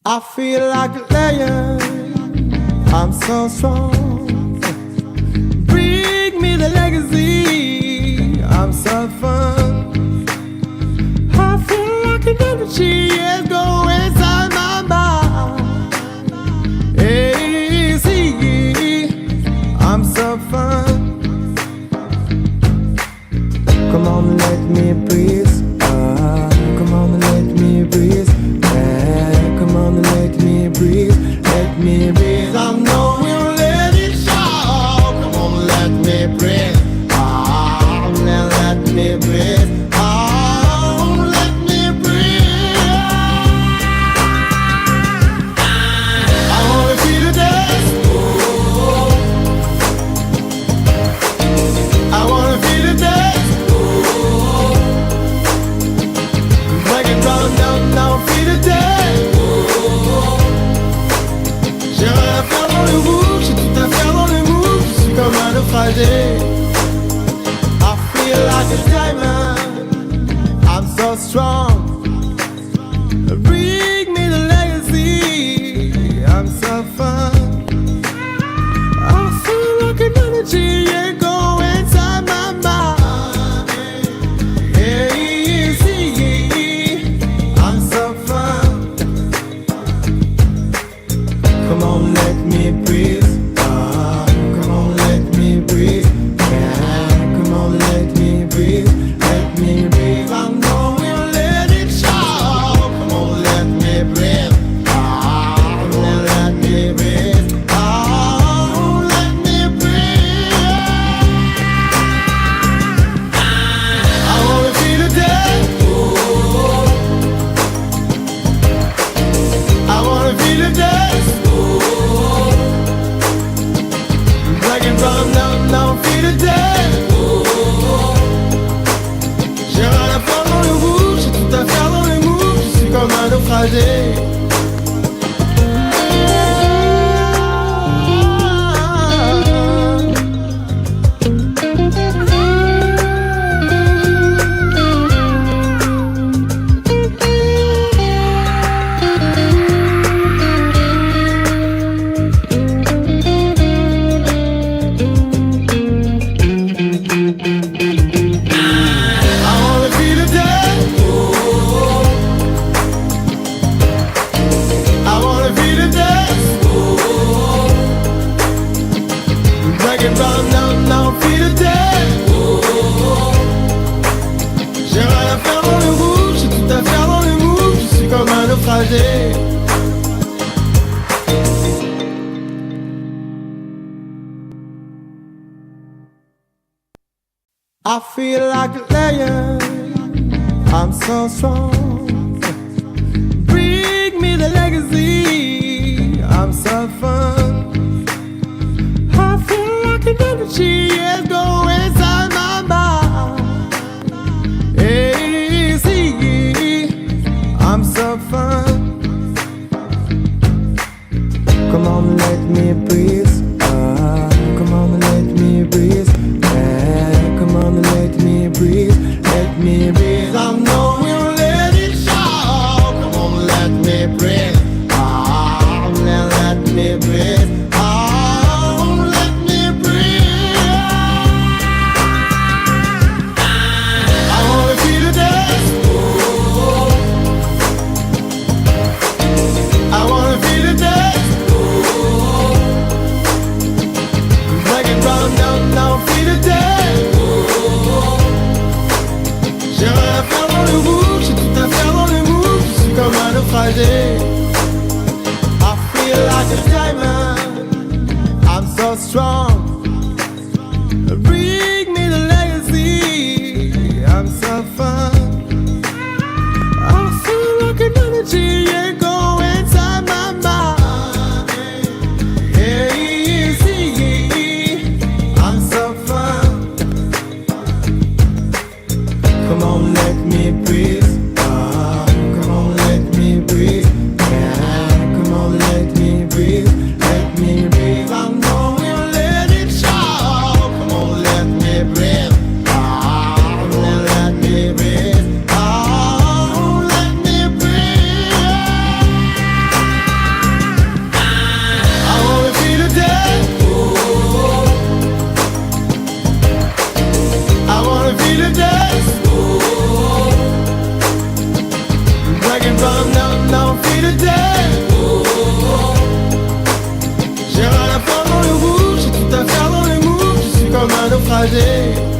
I feel like a lion, I'm so strong. Bring me the legacy, I'm so fun. I feel like an energy is going inside my mind. Hey, see, I'm so fun. Come on, let me breathe. Come on, let me breathe. Come on, let me breathe. Let me breathe. I know we'll let it show. Come on, let me breathe. Let me breathe. Let me breathe. I wanna feel the dance. I wanna feel the dance. Break it down, down, down, feel the dance. J'ai rien à faire dans le move, j'ai tout à faire dans le move. Je suis comme un naufragé. I feel like a diamond, I'm so strong. Bring me the legacy, I'm so fun. I feel like an energy, yeah, go inside my mind. Hey, see, I'm so fun. Come on, let me breathe. Come on, let me breathe. Yeah, come on, let me breathe. Let me breathe. I know we'll let it show. Come on, let me breathe. Let me breathe. Let me breathe. I wanna feel the day. I wanna feel the dance. Black and brown, now, now, feel the dance. J'ai rien à faire dans le rouge, j'ai tout à faire dans les moves. Je suis comme un naufragé. I wanna feel the dance. I wanna feel the dance. Black and brown, now, now, feel the dance. J'ai rien à faire dans le rouge, j'ai tout à faire dans les moves. Je suis comme un naufragé. I feel like a lion, I'm so strong. Bring me the legacy, I'm so fun. I feel like an energy is going inside my mind. Hey, see, I'm so fun. Come on, let me breathe. Come on, let me breathe. Come on, let me breathe. Let me breathe. I know we'll let it can't run down, now feel the day. J'ai rien à faire dans le rouge, j'ai tout à faire dans les moves. Je suis comme un naufragé.